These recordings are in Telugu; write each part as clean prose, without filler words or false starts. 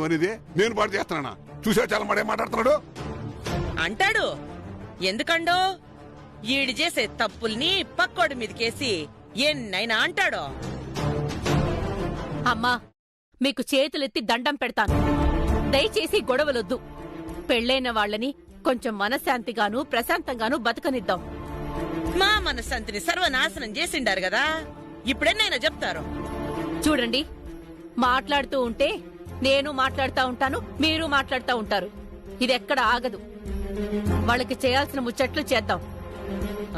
నువ్వు అనేది? నేను పాటు చేస్తున్నానా? చూసా చాలా మడే మాట్లాడుతున్నాడు అంటాడు. ఎందుకండో ఈడు చేసే తప్పుల్ని పక్కోడి మీదకేసి ఎన్నైనా అంటాడో. అమ్మా, మీకు చేతులెత్తి దండం పెడతాను. దయచేసి గొడవలొద్దు. పెళ్ళైన వాళ్ళని కొంచెం మనశ్శాంతిగాను ప్రశాంతంగాను బతకనిద్దాం. మా మనశ్శాంతిని సర్వనాశనం చేసిండారు కదా, ఇప్పుడెన్నైనా చెప్తారు. చూడండి, మాట్లాడుతూ ఉంటే నేను మాట్లాడుతా ఉంటాను, మీరు మాట్లాడుతూ ఉంటారు. ఇదెక్కడ ఆగదు. వాళ్ళకి చేయాల్సిన ముచ్చట్లు చేద్దాం.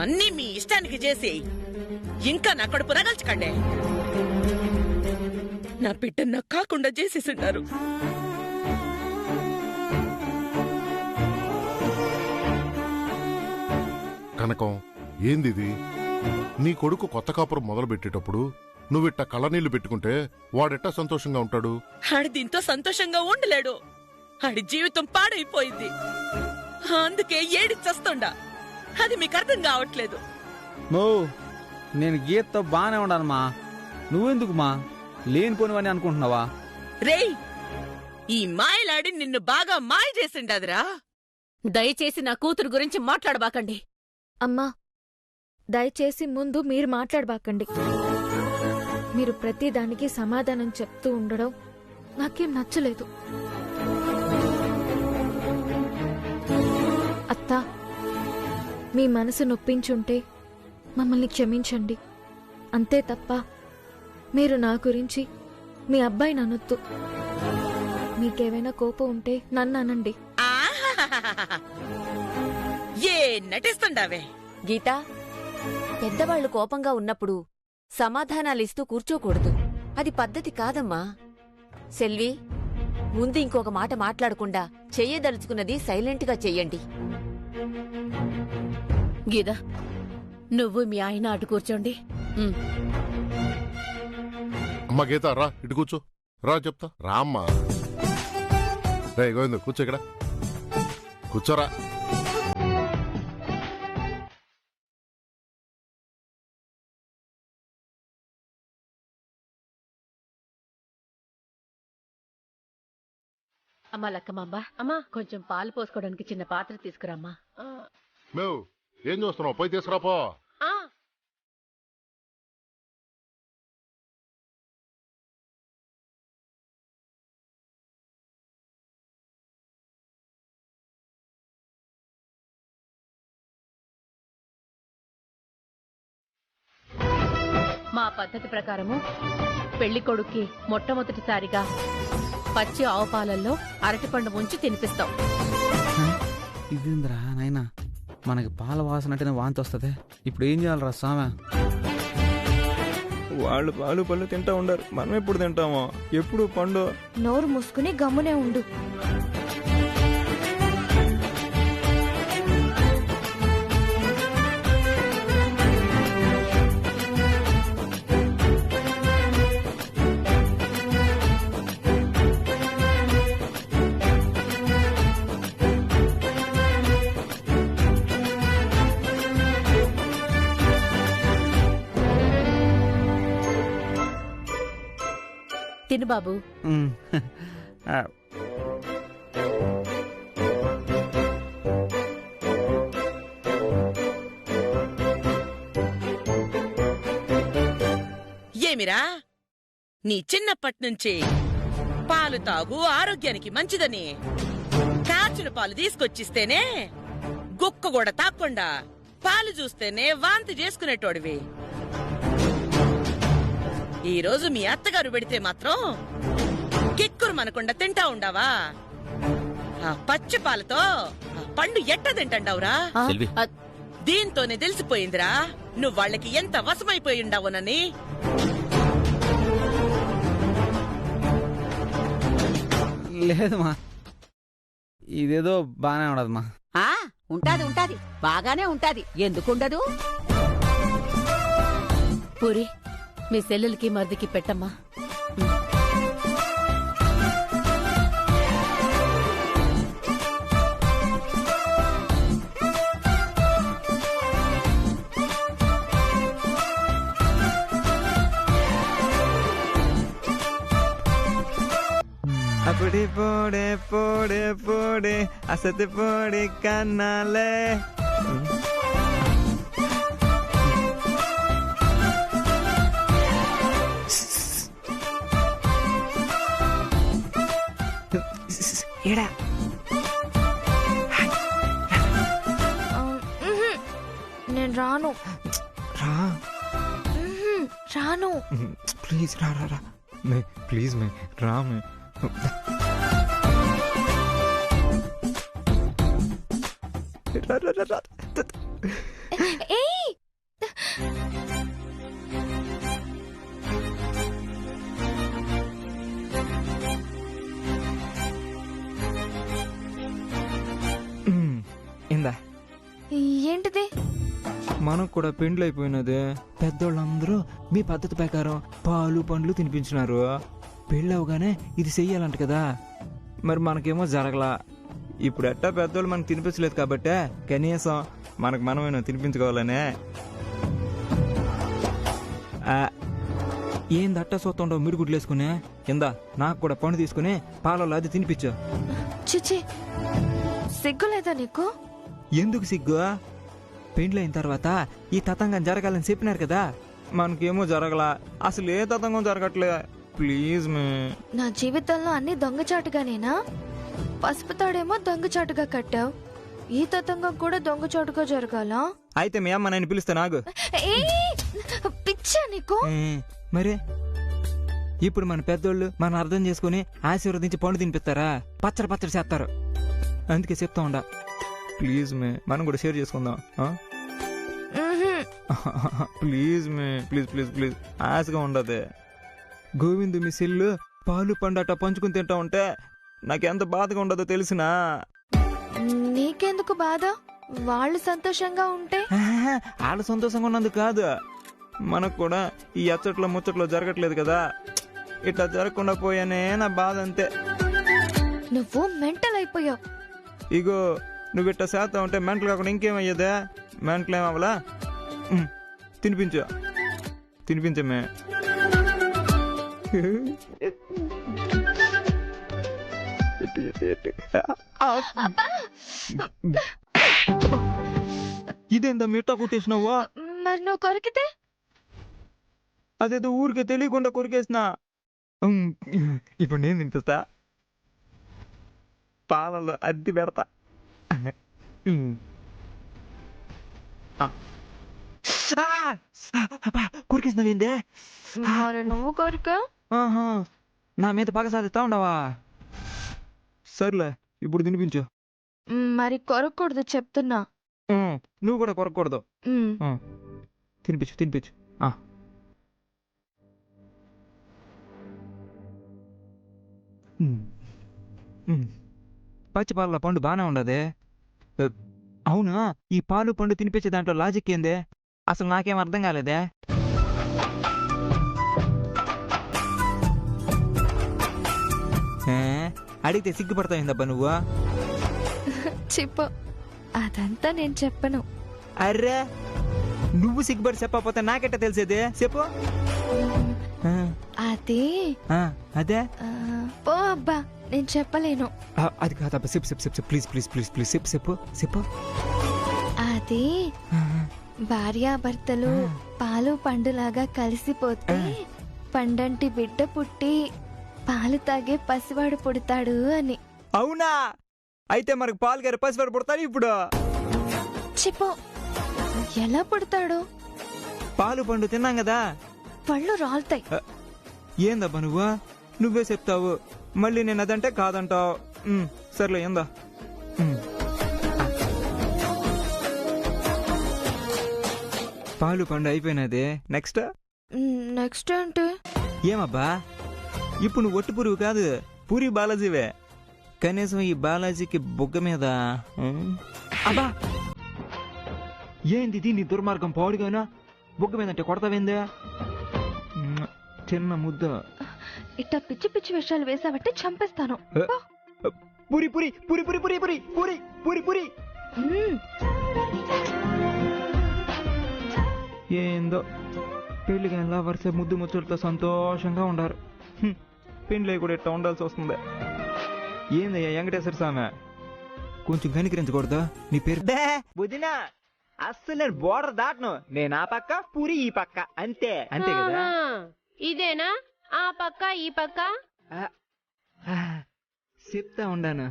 అన్నీ మీ ఇష్టానికి చేసి ఇంకా నా కడుపు రగల్చకండి. నా బిడ్డ నాకు కాకుండా చేసేసిన్నారు. కనకం, ఏందిది? నీ కొడుకు కొత్త కాపురం మొదలు పెట్టేటప్పుడు నువ్విట్ట కళ్ళనీళ్లు పెట్టుకుంటే వాడెట్టా సంతోషంగా ఉంటాడు? ఆడి దీంతో సంతోషంగా ఉండలేడు. ఆడి జీవితం పాడైపోయింది. అందుకే ఏడిచస్తుండా. అది మీకు అర్థం కావట్లేదు. నేను గీతతో బానే ఉన్నానమ్మా. నువ్వెందుకు మా లేనిపోనివని అనుకుంటున్నావా? రేయ్, ఈ మాయలాడి నిన్ను బాగా మాయ చేసిండదురా. దయచేసి నా కూతురు గురించి మాట్లాడబాకండి. అమ్మా, దయచేసి ముందు మీరు మాట్లాడబాకండి. మీరు ప్రతిదానికి సమాధానం చెప్తూ ఉండడం నాకేం నచ్చలేదు. అత్తా, మీ మనసు నొప్పించుంటే మమ్మల్ని క్షమించండి. అంతే తప్ప మీరు నా గురించి మీ అబ్బాయిని అనొద్దు. మీకేమైనా కోపం ఉంటే నన్ను అనండి. ఏ నటిస్తుండావే గీతా, పెద్దవాళ్లు కోపంగా ఉన్నప్పుడు సమాధానాలిస్తూ కూర్చోకూడదు. అది పద్ధతి కాదమ్మా. సెల్వి, ముందు ఇంకొక మాట మాట్లాడకుండా చెయ్యదలుచుకున్నది సైలెంట్గా చెయ్యండి. గీదా, నువ్వు మీ ఆయన అటు కూర్చోండి. అమ్మా గీత, రా ఇటు కూర్చో. రా చెప్తా. రా అమ్మా. రే గోవిందు, కూర్చో ఇక్కడ. కూర్చోరా. అమ్మా లక్కమ్మ, అమ్మా కొంచెం పాలు పోసుకోవడానికి చిన్న పాత్ర తీసుకురామ్మా. మేవు ఏం చూస్తున్నావు? పోయి తీసుకురాపో. మా పద్ధతి ప్రకారము పెళ్లి కొడుక్కి మొట్టమొదటిసారిగా పచ్చి ఆవు పాలల్లో అరటిపండు ముంచి తినిపిస్తాం. ఇదేంద్రా నాయనా, మనకి పాల వాసన అంటేనే వాంతి వస్తుంది. ఇప్పుడు ఏం చేయాలరా సామె? వాళ్ళు పాలు పళ్ళు తింటా ఉండరు, మనం ఎప్పుడు తింటామో? ఎప్పుడు పండు. నోరు మూసుకుని గమ్మునే ఉండు. తిను బాబు. ఏమిరా, నీ చిన్నప్పటినుంచి పాలు తాగు, ఆరోగ్యానికి మంచిదని కాచిన పాలు తీసుకొచ్చిస్తేనే గుక్క కూడా తాక్కుండా పాలు చూస్తేనే వాంతి చేసుకునేటోడివి. ఈ రోజు మీ అత్తగారు పెడితే మాత్రం కిక్కురు మనకుండా తింటా ఉండావా? ఆ పచ్చి పాలతో ఆ పండు ఎట్ట తింటాండావురా? దీంతోనే తెలిసిపోయిందిరా నువ్వు వాళ్ళకి ఎంత వశమైపోయిండావునని. లేదమ్మా, ఇదేదో బానే ఉండదమ్మా. ఉంటాది ఉంటాది, బాగానే ఉంటాది. ఎందుకుండదు? పూరి, మీ సెల్లులకి మరిదికి పెట్టమ్మా. అప్పుడే పోడే పోడే పోడే అసతి పోడే కన్నాలే. ఏడా నేను రాను. రా, రాను. ప్లీజ్ రా రా రా మే, ప్లీజ్ మే, రా మే. రా రా రా రా. ఏయ్ ఇందా ఏంటిది? మనకు కూడా పెండ్లు అయిపోయినదే. పెద్దోళ్ళందరూ మీ పద్ధతి ప్రకారం పాలు పండ్లు తినిపించినారు. పెళ్ళి అవగానే ఇది చెయ్యాలంట కదా, మరి మనకేమో జరగలా. ఇప్పుడు ఎట్టా పెద్దోళ్ళు మనకు తినిపించలేదు కాబట్టే కనీసం మనకు మనమేనా తినిపించుకోవాలనే. ఏంది అట్టా చూస్తుండవు మీరు గుడ్లేసుకునే? ఇందా నాకు కూడా పండు తీసుకుని పాలలో అది తినిపించు. చిచి, సిగ్గులేదా నీకు? ఎందుకు సిగ్గు? పెండ్లైన తర్వాత ఈ తతంగం జరగాలని చెప్పినారు కదా, మనకేమో జరగలా. అసలు ఏ తతంగం జరగట్లే. ప్లీజ్ మే. నా జీవితంలో అన్ని దొంగచాటుగానేనా? పసుపు తాడేమో దొంగచాటుగా కట్టావు, ఈ తతంగం కూడా దొంగచాటుగా జరగాల? అయితే మీ అమ్మ నన్ను పిలుస్తా నాగు. పిచ్చా నీకు? మరే ఇప్పుడు మన పెద్దోళ్ళు మనం అర్థం చేసుకుని ఆశీర్వదించి పండు తినిపిస్తారా? పచ్చడి పచ్చడి చేస్తారు. అందుకే చెప్తా ఉండా, ప్లీజ్ మే, మనం కూడా షేర్ చేసుకుందాం. Please May, please please please. ఆశగా ఉండదు. గోవిందు మీ సెల్లు పాలు పండట పంచుకుని తింటా ఉంటే నాకెంత బాధగా ఉండదో తెలిసినా? నీకెందుకు బాధ? వాళ్ళు సంతోషంగా ఉంటే? వాళ్ళు సంతోషంగా ఉన్నందుకు కాదు, మనకు కూడా ఈ అచ్చట్లో ముచ్చట్లో జరగట్లేదు కదా, ఇట్లా జరగకుండా పోయానే నా బాధ అంతే. నువ్వు మెంటల్ అయిపోయావు. ఇగో నువ్వు ఇట్లా చేస్తా ఉంటే మెంటల్ కాకుండా ఇంకేమయ్యేదే? మెంటల్ ఏమవ్వలా? తినిపించు, తినిపించమే. ఇదేందా మిట్టా కుట్టేసినావా? మరి నువ్వు కొరికితే? అదేదో ఊరికే తెలియకుండా కొరికేసినా. ఇప్పుడు నేను తినిపిస్తా, పాలలో అద్దె పెడతా. కొరికేసినావేందే? మరి నువ్వు కొరికా? నా మీద పగ సాధిస్తా ఉండవా? సర్లే ఇప్పుడు తినిపించు. మరి కొరకూడదు చెప్తున్నా. నువ్వు కూడా కొరకూడదు. తినిపించు తినిపించు. పచ్చి పాల పండు బానే ఉండదే. అవునా, ఈ పాలు పండు తినిపించే దాంట్లో లాజిక్ ఏందే? అసలు నాకేం అర్థం కాలేదే. అడిగితే సిగ్గుపడతాయిందబ్బా నువ్వు? చెప్పు, అదంతా నేను చెప్పను. అర్రే, నువ్వు సిగ్గుపడి చెప్పకపోతే నాకెట్ట తెలిసేది? చెప్పు. అది అదే ఓ అబ్బా, నేను చెప్పలేను. అది కాదబ్బా, చెప్పు చెప్పు చెప్పు ప్లీజ్ ప్లీజ్ ప్లీజ్ ప్లీజ్ చెప్పు చెప్పు చెప్పు. అది భార్యాభర్తలు పాలు పండులాగా కలిసిపోతే పండంటి బిడ్డ పుట్టి పాలు తాగే పసివాడు పుడతాడు అని. అవునా? అయితే మనకు పాలు గారి పసివాడు పుడతాడు ఇప్పుడు. చెప్పు, ఎలా పుడతాడు? పాలు పండు తిన్నాం కదా, పళ్ళు రాలుతాయి. ఏందబ్బా నువ్వు? నువ్వే చెప్తావు, మళ్ళీ నేను అదంటే కాదంటావు. సర్లే ఏందా. పాలు పండు అయిపోయినది. నెక్స్ట్ నెక్స్ట్ అంటే ఏమబ్బా? ఇప్పుడు నువ్వు ఒట్టి పురుగు కాదు, పూరి బాలాజీవే. కనీసం ఈ బాలాజీకి బొగ్గ మీద అబ్బా ఏంది నీ దుర్మార్గం? పాడుగానా బొగ్గ మీద అంటే కొడతావేందే? చిన్న ముద్ద. ఇట్లా పిచ్చి పిచ్చి విషయాలు వేసావంటే చంపేస్తాను. పూరి పూరి పూరి పూరి పూరి పూరి పూరి పూరి పూరి. ఏందో పెళ్లిగా లవర్స్ ముద్దు ముచ్చలతో సంతోషంగా ఉండారు. పెళ్లి కూడా ఇట్లా ఉండాల్సి వస్తుంది. ఏందయ్యా వెంకటేశ్వర స్వామి, కొంచెం కనికరించకూడదు? నీ పేరు బుదినా. అస్సలు నేను బోర్డర్ దాటను. నేను ఆ పక్క, పూరి ఈ పక్క, అంతే అంతే కదా. ఇదేనా ఆ పక్క ఈ పక్క? చెప్తా ఉండాను.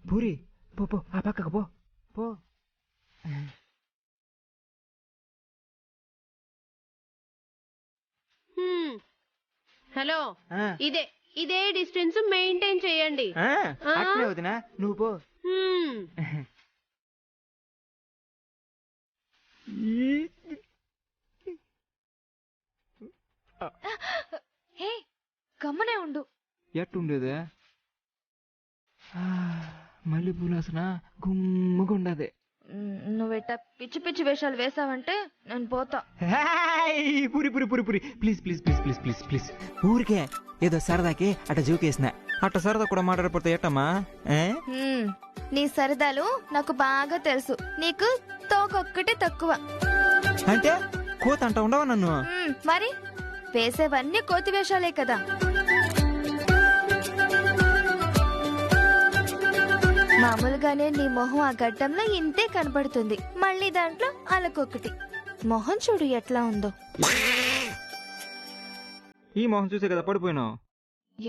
పూరి పో పో, ఆ పక్కకు పో పో. హలో, ఇదే డిస్టెన్స్ మెయింటైన్ చేయండి. అట్లే వదినా, నువ్వు పో. హే, గమ్మునే ఉండు. ఎట్టుండేదే? మల్లెపూలు అసలు గుమ్మగుండదే. నువ్వెట్ట పిచ్చి పిచ్చి వేషాలు వేసావంటే నేను పోతా. Puri puri puri puri, please please please please please please. ఊరికే ఏదో సరదాకి అట్ట జోకేసిన. అట్ట సరదా కూడా మాట్లాడకపోతే ఎట్టమ్మా? నీ సరదాలు నాకు బాగా తెలుసు. నీకు తోకొక్కటే తక్కువ. అంటే కోత అంట ఉండవా నన్ను? మరి వేసేవన్నీ కోతి వేషాలే కదా. మామూలుగానే నీ మొహం ఆ గడ్డంలో ఇంతే కనబడుతుంది. మళ్ళీ దాంట్లో అలకొకటి. మొహం చూడు ఎట్లా ఉందో. ఈ మొహం చూసే కదా పడిపోయినావు.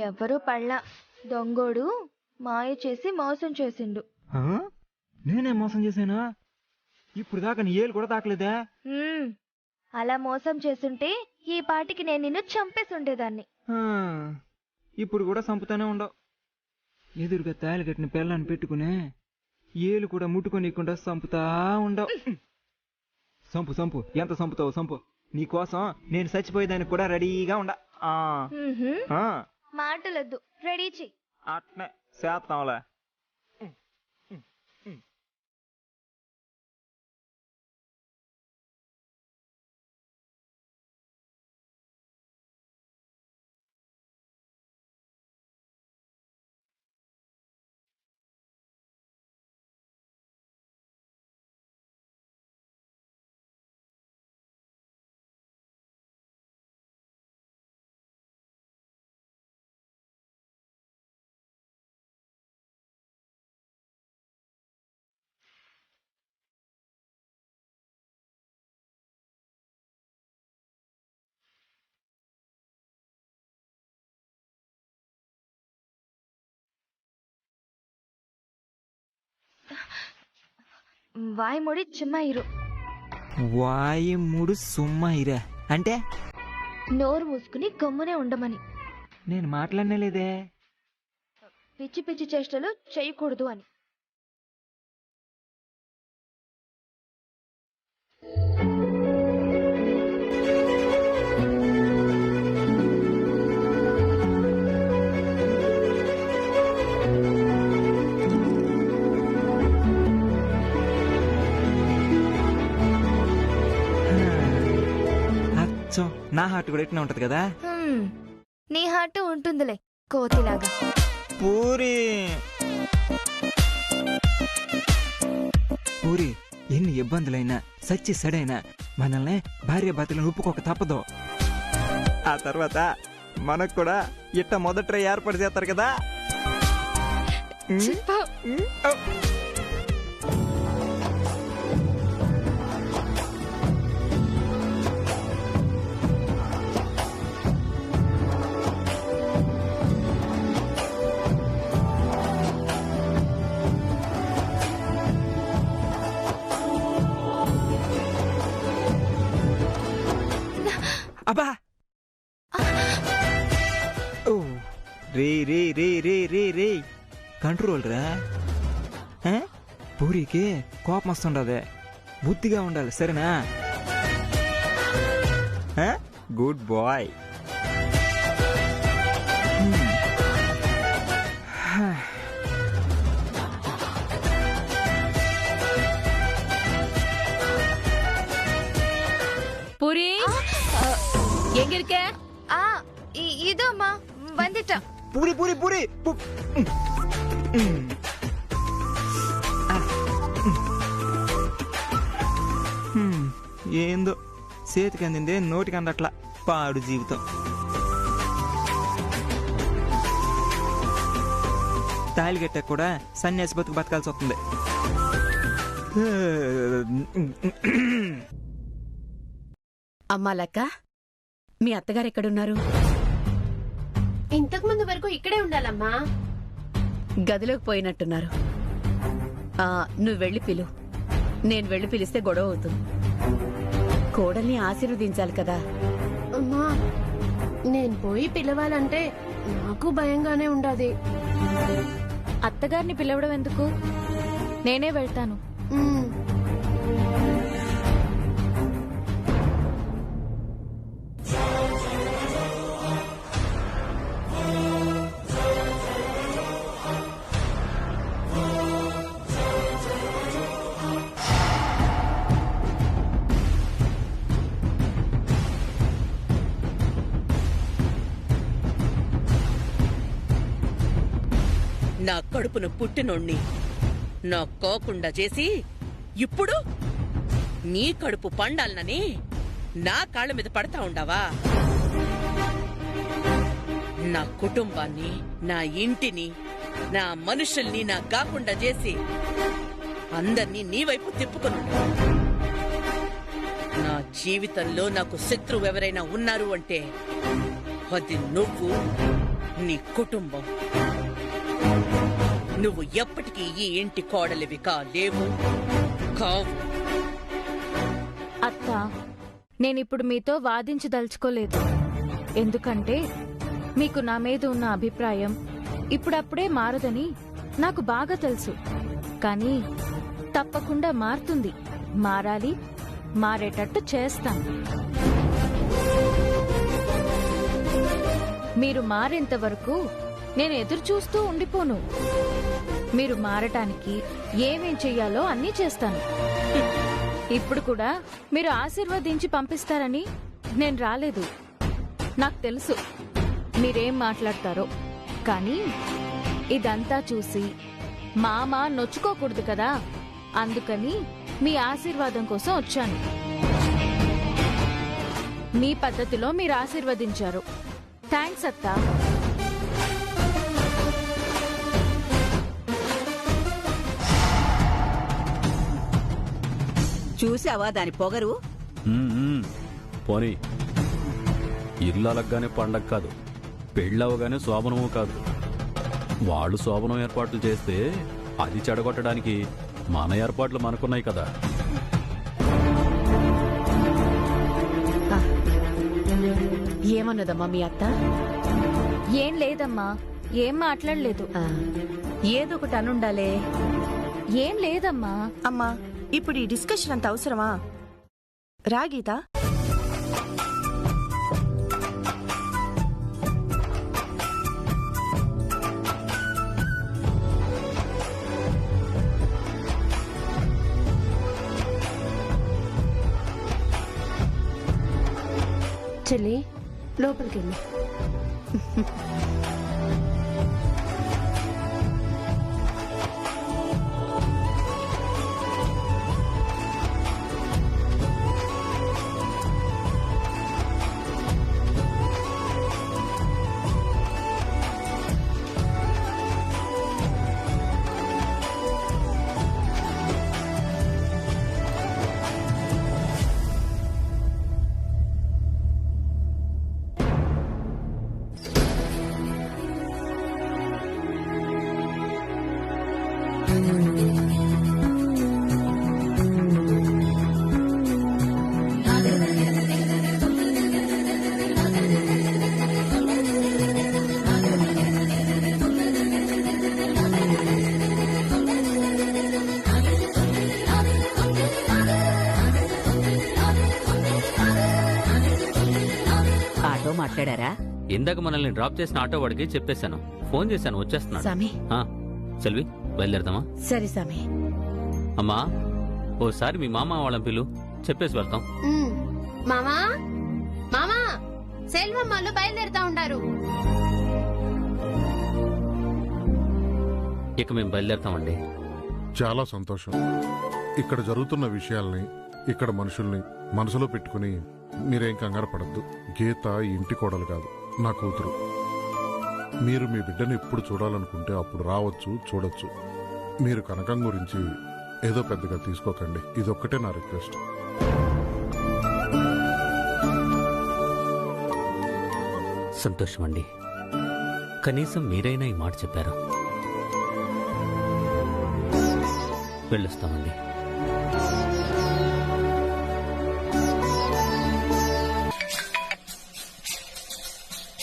ఎవరు పళ్ళ దొంగోడు మాయ చేసి మోసం చేసిండు. నేనే మోసం చేశానా? ఇప్పుడు దాకా నీ ఏలు కూడా తాకలేదా? అలా మోసం చేస్తుంటే ఈ పాటికి నేను నిన్ను చంపేసి ఉండేదాన్ని. ఇప్పుడు కూడా చంపుతానే ఉండవు. ఎదురుగా తాయలు కట్టిన పిల్లని పెట్టుకునే ఏలు కూడా ముట్టుకోనీయకుండా చంపుతా ఉండవు. సంపు సంపు, ఎంత చంపుతావు సంపు. నీకోసం నేను చచ్చిపోయేదానికి కూడా రెడీగా ఉండ. మాటలొద్దు, రెడీ చెయ్యి. అట్నే చేస్తాంలే. వాయిముడి చిమ్మాయిరు. వాయిముడు సుమ్మాయిరా అంటే? నోరు మూసుకుని గమ్మునే ఉండమని. నేను మాట్లాడలేదే. పిచ్చి పిచ్చి చేష్టలు చేయకూడదు అని. నా హార్ట్ కూడా ఎట్లా ఉంటది కదా? నీ హార్ట్ ఉంటుందిలే కోతిలాగా. పూరి పూరి, ఎన్ని ఇబ్బందులైనా సచ్చి సడైనా మనల్ని భార్య భర్తలను ఒప్పుకోక తప్పదు. ఆ తర్వాత మనకు కూడా ఇట్ట మొదట ఏర్పాటు చేస్తారు కదా. అబ్బా రే రే రే రే రే రే, కంట్రోల్ రా. పూరికి కోపం వస్తుండదే, బుద్ధిగా ఉండాలి సరేనా? Good boy. పూరి எங்கிருக்க? இதோம்மா வந்துட்டேன். పూరి పూరి పూరి. ఏందో చేతికి అందిందే నోటికి అందట్లా. పాడు జీవితం. తాళి కట్టాక కూడా సన్యాసి బతుకు బతకాల్సి వస్తుంది. అమ్మా లక్క, మీ అత్తగారు ఎక్కడున్నారు? ఇంతకు ముందు వరకు ఇక్కడే ఉండాలమ్మా. గదిలోకి పోయినట్టున్నారు. నువ్వు వెళ్ళి పిలు. నేను వెళ్ళి పిలిస్తే గొడవ అవుతుంది. కోడల్ని ఆశీర్వదించాలి కదా. అమ్మా, నేను పోయి పిలవాలంటే నాకు భయంగానే ఉండాది. అత్తగారిని పిలవడం ఎందుకు? నేనే వెళ్తాను. నా కడుపును పుట్టినోణ్ణి నా కోకుండా చేసి ఇప్పుడు నీ కడుపు పండాలనని నా కాళ్ళ మీద పడతా ఉండావా? నా కుటుంబాన్ని, నా ఇంటిని, నా మనుషుల్ని నా కాకుండా చేసి అందర్నీ నీ వైపు తిప్పుకున్నాడు. నా జీవితంలో నాకు శత్రువు ఎవరైనా ఉన్నారు అంటే అది నువ్వు, నీ కుటుంబం. నువ్వు ఎప్పటికీ ఈ ఇంటి కోడలివి కాలేవు, కావు. అత్త, నేనిప్పుడు మీతో వాదించదలుచుకోలేదు. ఎందుకంటే మీకు నా మీద ఉన్న అభిప్రాయం ఇప్పుడప్పుడే మారదని నాకు బాగా తెలుసు. కానీ తప్పకుండా మారుతుంది. మారాలి, మారేటట్టు చేస్తాం. మీరు మారేంత వరకు నేను ఎదురు చూస్తూ ఉండిపోను. మీరు మారటానికి ఏమేం చెయ్యాలో అన్నీ చేస్తాను. ఇప్పుడు కూడా మీరు ఆశీర్వదించి పంపిస్తారని నేను రాలేదు. నాకు తెలుసు మీరేం మాట్లాడతారో. కానీ ఇదంతా చూసి మామ నొచ్చుకోకూడదు కదా. అందుకని మీ ఆశీర్వాదం కోసం వచ్చాను. మీ పద్ధతిలో మీరు ఆశీర్వదించారు. థ్యాంక్స్ అత్తా. చూసావా దాని పొగరు? పోనీ, ఇల్లు అలగ్గానే పండగ కాదు, పెళ్ళవగానే శోభనము కాదు. వాళ్ళు శోభనం ఏర్పాట్లు చేస్తే అది చెడగొట్టడానికి మన ఏర్పాట్లు మనకున్నాయి కదా. ఏమన్నదమ్మా మీ అత్త? ఏం లేదమ్మా, ఏం మాట్లాడలేదు. ఏదో ఒకటి అనుండాలే. ఏం లేదమ్మా. అమ్మా, ఇప్పుడు ఈ డిస్కషన్ అంత అవసరమా? రా గీత. చెల్లి, లోపలికి వెళ్ళి. మాట్లాడారా? ఇందాక మనల్ని డ్రాప్ చేసిన ఆటో వాడికి చెప్పేశాను, ఫోన్ చేశాను, వచ్చేస్తున్నాడు. సామి, సెల్వి బయలుదేరదామా? సరే సామి. అమ్మా, ఓసారి మీ మామ వాళ్ళని పిలు, చెప్పేసి వెళ్తాం. మామా, మామా, సెల్వమ్మలు బయలుదేరుతా ఉండారు. ఇక మేము బయలుదేరుతామండి. చాలా సంతోషం. ఇక్కడ జరుగుతున్న విషయాల్ని, ఇక్కడ మనుషుల్ని మనసులో పెట్టుకుని మీరేం కంగారు పడద్దు. గీత ఇంటి కోడలు కాదు, నా కూతురు. మీరు మీ బిడ్డని ఎప్పుడు చూడాలనుకుంటే అప్పుడు రావచ్చు, చూడొచ్చు. మీరు కనకం గురించి ఏదో పెద్దగా తీసుకోకండి. ఇదొక్కటే నా రిక్వెస్ట్. సంతోషం అండి, కనీసం మీరైనా ఈ మాట చెప్పారు. వెళ్ళొస్తామండి.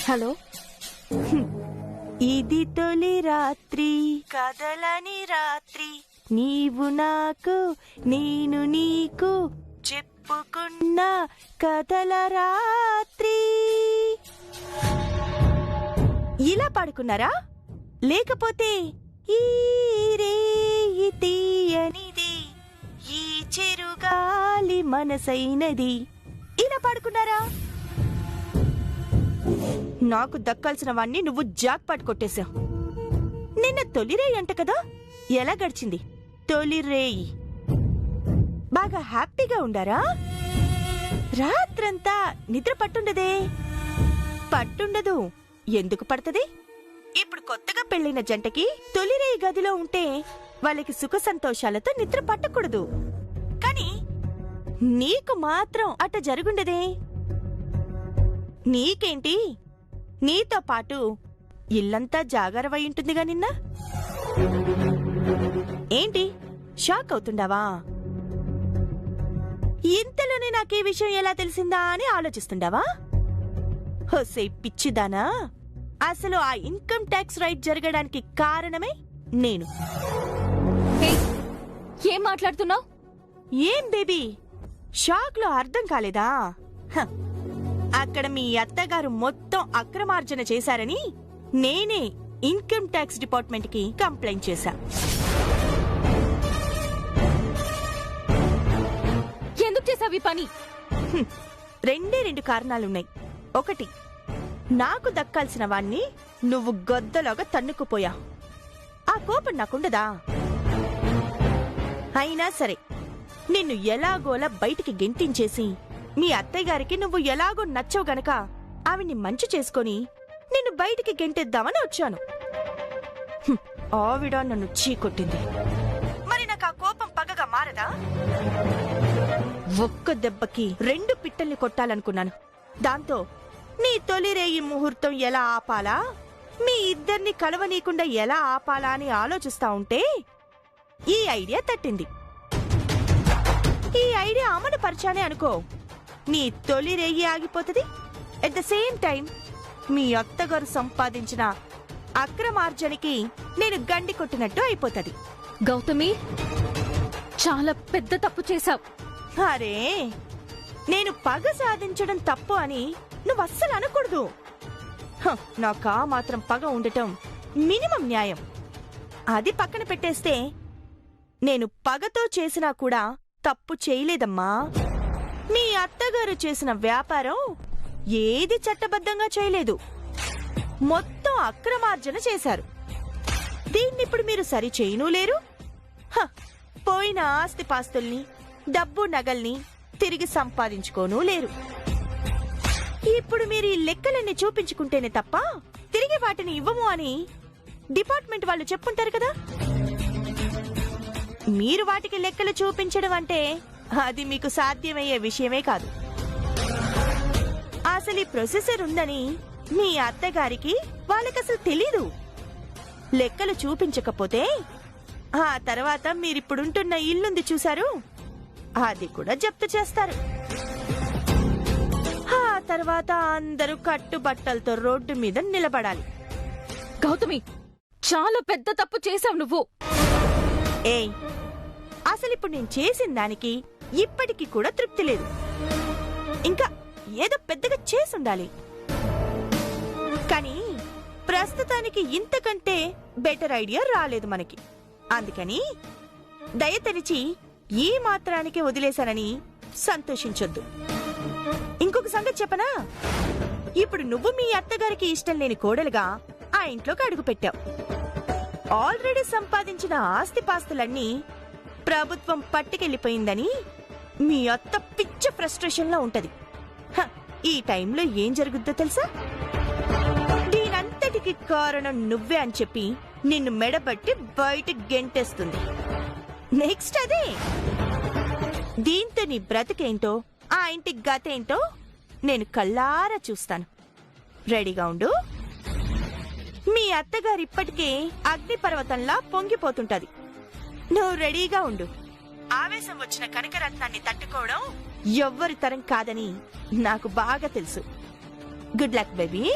హలో, ఇది తొలి రాత్రి, కదలని రాత్రి, నీవు నాకు నేను నీకు చెప్పుకున్న కథల రాత్రి. ఇలా పాడుకున్నారా? లేకపోతే ఈ రేయి తీయనిది, ఈ చెరుగాలి మనసైనది, ఇలా పాడుకున్నారా? నాకు దక్కాల్సినవన్నీ నువ్వు జాక్పాట్ కొట్టేశావు. నిన్న తొలిరేయి అంట కదా, ఎలా గడిచింది తొలిరేయి? బాగా హ్యాపీగా ఉండారా? రాత్రంతా నిద్ర పట్టుండదే? పట్టుండదు. ఎందుకు పడుతుంది? ఇప్పుడు కొత్తగా పెళ్లిన జంటకి తొలిరేయి గదిలో ఉంటే వాళ్ళకి సుఖ సంతోషాలతో నిద్ర పట్టకూడదు. కాని నీకు మాత్రం అట్ట జరుగుండదే. నీకేంటి, నీతో పాటు ఇల్లంతా జాగారవై ఉంటుందిగా నిన్న. ఏంటి షాక్ అవుతుండావా? ఇంతలోనే నాకే విషయం ఎలా తెలిసిందా అని ఆలోచిస్తుండావా? హోసే పిచ్చిదానా, అసలు ఆ ఇన్కమ్ ట్యాక్స్ రైట్ జరగడానికి కారణమే నేను. ఏం మాట్లాడుతున్నావు? ఏం బేబీ, షాక్ లో అర్థం కాలేదా? అక్కడ మీ అత్తగారు మొత్తం అక్రమార్జన చేశారని నేనే ఇన్కమ్ ట్యాక్స్ డిపార్ట్మెంట్ కి కంప్లైంట్ చేశా. ఎందుకు చేసావి పని? రెండు కారణాలున్నాయి. ఒకటి, నాకు దక్కాల్సిన వాణ్ణి నువ్వు గొద్దలాగా తన్నుకుపోయా. ఆ కోపం నాకుండదా? అయినా సరే నిన్ను ఎలాగోలా బయటికి గెంటించేసి మీ అత్తయ్య గారికి నువ్వు ఎలాగో నచ్చవు గనక ఆవిడ్ని మంచి చేసుకొని నిన్ను బయటికి గెంటేద్దామని వచ్చాను. ఆవిడ నన్ను చీకొట్టింది. మరి నాకు ఆ కోపం పగగా మారదా? ఒక్క దెబ్బకి 2 పిట్టల్ని కొట్టాలనుకున్నాను. దాంతో నీ తొలిరేయి ముహూర్తం ఎలా ఆపాలా, మీ ఇద్దరిని కలవనీయకుండా ఎలా ఆపాలా అని ఆలోచిస్తా ఉంటే ఈ ఐడియా తట్టింది. ఈ ఐడియా అమలు పరిచానే అనుకో, నీ తొలిరేయి ఆగిపోతుంది. ఎట్ ద సేమ్ టైం మీ అత్తగారు సంపాదించిన అక్రమార్జనకి నేను గండి కొట్టినట్టు అయిపోతుంది. గౌతమి, చాలా పెద్ద తప్పు చేశావు. అరే, నేను పగ సాధించడం తప్పు అని నువ్వు అస్సలు అనకూడదు. నాకా మాత్రం పగ ఉండటం మినిమం న్యాయం. అది పక్కన పెట్టేస్తే నేను పగతో చేసినా కూడా తప్పు చేయలేదమ్మా. మీ అత్తగారు చేసిన వ్యాపారం ఏది చట్టబద్ధంగా చేయలేదు, మొత్తం అక్రమార్జన చేశారు. దీన్నిప్పుడు మీరు సరి చేయనూ లేరు, పోయిన ఆస్తిపాస్తుల్ని డబ్బు నగల్ని తిరిగి సంపాదించుకోనూ లేరు. ఇప్పుడు మీరు ఈ లెక్కలన్నీ చూపించుకుంటేనే తప్ప తిరిగి వాటిని ఇవ్వము అని డిపార్ట్మెంట్ వాళ్ళు చెప్పుంటారు కదా. మీరు వాటికి లెక్కలు చూపించడం అంటే అది మీకు సాధ్యమయ్యే విషయమే కాదు. అసలు ఈ ప్రొసెసర్ ఉందని మీ అత్తగారికి వాళ్ళకసలు తెలీదు. లెక్కలు చూపించకపోతే ఆ తర్వాత మీరిప్పుడుంటున్న ఇల్లుంది చూశారు, అది కూడా జప్తు చేస్తారు. ఆ తర్వాత అందరూ కట్టుబట్టలతో రోడ్డు మీద నిలబడాలి. గౌతమి, చాలా పెద్ద తప్పు చేశావు నువ్వు. ఏయ్, అసలు ఇప్పుడు నేను చేసిన దానికి ఇప్పటికీ కూడా తృప్తి లేదు. ఇంకా ఏదో పెద్దగా చేసుండాలి. కానీ ప్రస్తుతానికి ఇంతకంటే బెటర్ ఐడియా రాలేదు మనకి. అందుకని దయతలిచి ఈ మాత్రానికి వదిలేశానని సంతోషించొద్దు. ఇంకొక సంగతి చెప్పనా, ఇప్పుడు నువ్వు మీ అత్తగారికి ఇష్టం లేని కోడలుగా ఆ ఇంట్లోకి అడుగు పెట్టావు. ఆల్రెడీ సంపాదించిన ఆస్తిపాస్తులన్నీ ప్రభుత్వం పట్టుకెళ్లిపోయిందని మీ అత్త పిచ్చ ఫ్రస్ట్రేషన్ లో ఉంటది. ఈ టైంలో ఏం జరుగుద్దో తెలుసా? దీనంతటి అన్నిటికీ కారణం నువ్వే అని చెప్పి నిన్ను మెడబట్టి బయటికి గెంటేస్తుంది. నెక్స్ట్ అదే. దీంతో నీ బ్రతికేంటో ఆ ఇంటి గతేంటో నేను కళ్ళారా చూస్తాను. రెడీగా ఉండు. మీ అత్తగారు ఇప్పటికే అగ్నిపర్వతంలా పొంగిపోతుంటది. నువ్వు రెడీగా ఉండు. ఆవేశం వచ్చిన కనకరత్నాన్ని తట్టుకోవడం ఎవ్వరి తరం కాదని నాకు బాగా తెలుసు. Good luck baby.